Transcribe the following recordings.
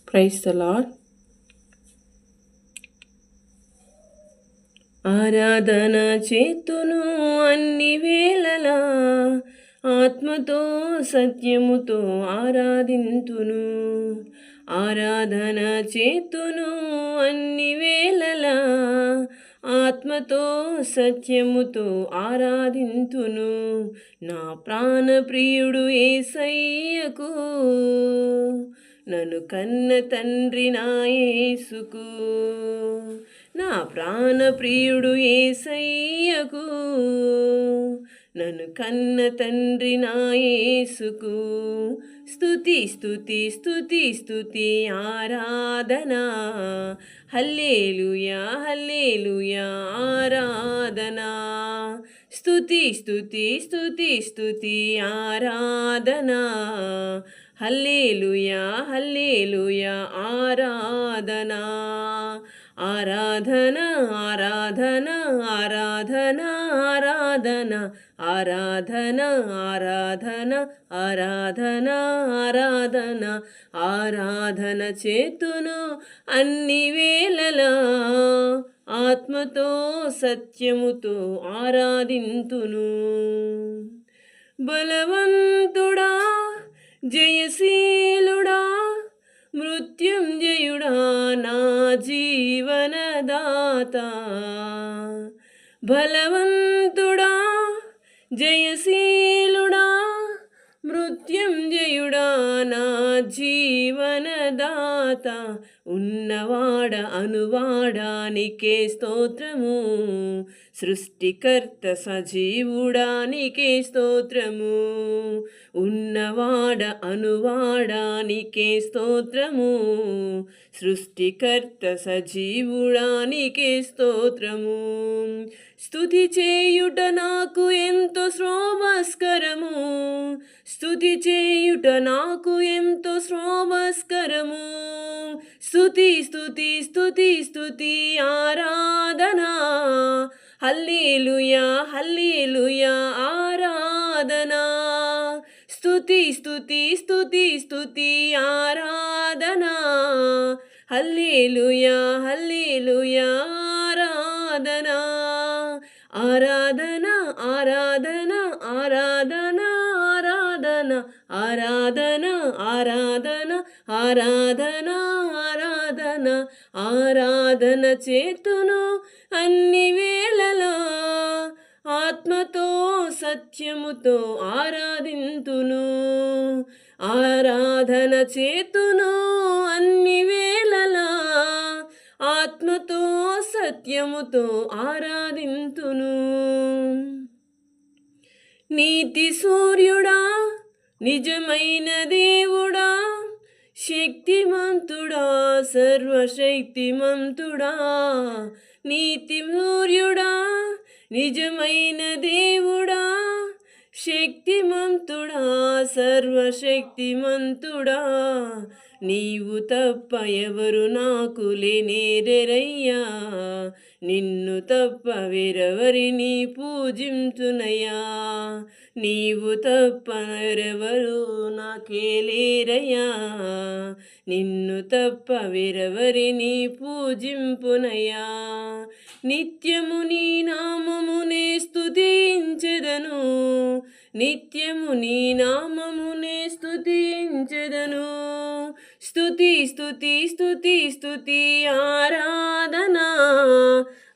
Praise the lord. ఆరాధన చేతును అన్ని వేళలా, ఆత్మతో సత్యముతో ఆరాధింతును. ఆరాధన చేతును అన్ని వేళలా, ఆత్మతో సత్యముతో ఆరాధింతును. నా ప్రాణప్రియుడు యేసయ్యకు, నన్ను కన్న తండ్రి నా యేసుకు. నా ప్రాణప్రియుడు యేసయ్యకు, నన్ను కన్న తండ్రి నా యేసుకు. స్తుతి స్తుతి స్తుతి స్తుతి ఆరాధన, హల్లెలూయా హల్లెలూయా ఆరాధన. స్తుతి స్తుతి స్తుతి స్తుతి ఆరాధన, హల్లెలూయా హల్లెలూయా ఆరాధన. ఆరాధన ఆరాధన ఆరాధన ఆరాధన ఆరాధన ఆరాధన ఆరాధన ఆరాధన. ఆరాధన చేతును అన్ని వేళలా, ఆత్మతో సత్యముతో ఆరాధింతును. బలవంతుడా జయశీలుడా మృత్యుంజయుడా నా జీవనదాత. బలవంతుడా జయశీలుడా మృత్యుంజయుడా నా జీవనదాత. ఉన్నవాడ అనువాడానికే స్తోత్రము, సృష్టికర్త సజీవుడానికే స్తోత్రము. ఉన్నవాడ అనువాడానికే స్తోత్రము, సృష్టికర్త సజీవుడానికే స్తోత్రము. స్తుతి చేయుట నాకు ఎంతో శ్రోభస్కరము, స్తుతి చేయుట నాకు ఎంతో శ్రోభస్కరము. స్తుతి స్తుతి స్తుతి స్తుతి ఆరాధన, హల్లెలూయా హల్లెలూయా ఆరాధన. స్తుతి స్తుతి స్తుతి స్తుతి ఆరాధన, హల్లెలూయా హల్లెలూయా ఆరాధన. ఆరాధన ఆరాధన ఆరాధన ఆరాధన ఆరాధన ఆరాధన ఆరాధన ఆరాధన. ఆరాధన చేతును అన్ని వేళలా, ఆత్మతో సత్యముతో ఆరాధింతును. ఆరాధన చేతును అన్ని వేళలా, ఆత్మతో సత్యముతో ఆరాధింతును. నీతి సూర్యుడా నిజమైన దేవుడా, శక్తిమంతుడా సర్వశక్తిమంతుడా. నీతి సూర్యుడా నిజమైన దేవుడా, శక్తిమంతుడా సర్వశక్తిమంతుడా. నీవు తప్ప ఎవరు నాకు లేనేరయ్యా, నిన్ను తప్ప వేరెవరిని పూజింతునయ్యా. నీవు తప్ప వేరెవరు నాకే లేరయ్యా, నిన్ను తప్ప వేరెవరిని పూజింపునయ్యా. నిత్యము నీ నామమునే స్తుతించెదను, నిత్యము నీ నామమునే స్తుతించెదను. స్తుతి స్తుతి స్తుతి స్తుతి ఆరాధన,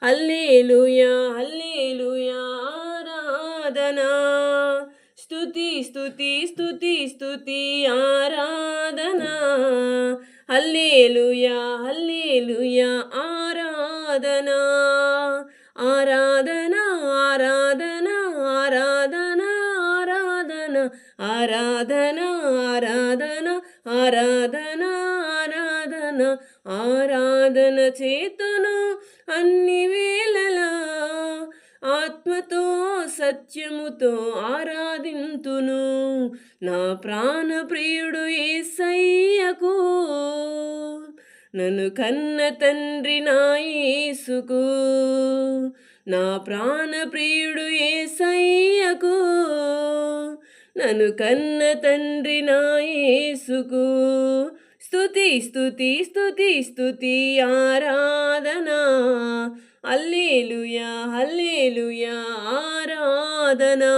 హల్లెలూయా హల్లెలూయా ఆరాధన. స్తుతి స్తుతి స్తుతి స్తుతి ఆరాధన, హల్లెలూయా హల్లెలూయా ఆరాధన. ఆరాధన ఆరాధన ఆరాధన ఆరాధన ఆరాధన ఆరాధన ఆరాధన ఆరాధన. ఆరాధన చేతును అన్ని వేళలా, ఆత్మతో సత్యముతో ఆరాధింతును. నా ప్రాణప్రియుడు యేసయ్యకు, నన్ను కన్న తండ్రి నా యేసుకు. నా ప్రాణప్రియుడు యేసయ్యకు, నన్ను కన్న తండ్రి నా యేసుకు. స్తుతి స్తుతి స్తుతి స్తుతి ఆరాధనా, హల్లెలూయా హల్లెలూయా ఆరాధనా.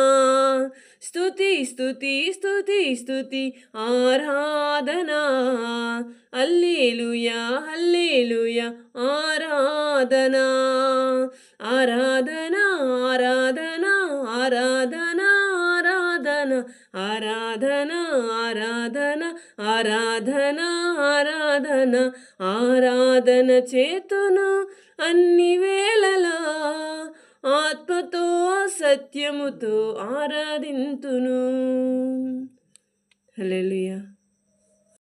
స్తుతి స్తుతి స్తుతి స్తుతి ఆరాధనా, హల్లెలూయా హల్లెలూయా ఆరాధనా. ఆరాధన ఆరాధన ఆరాధన ఆరాధన ఆరాధన ఆరాధన ఆరాధన ఆరాధన ఆరాధన చేతును అన్ని వేళలా, ఆత్మతో సత్యముతో ఆరాధింతును. హల్లెలూయా.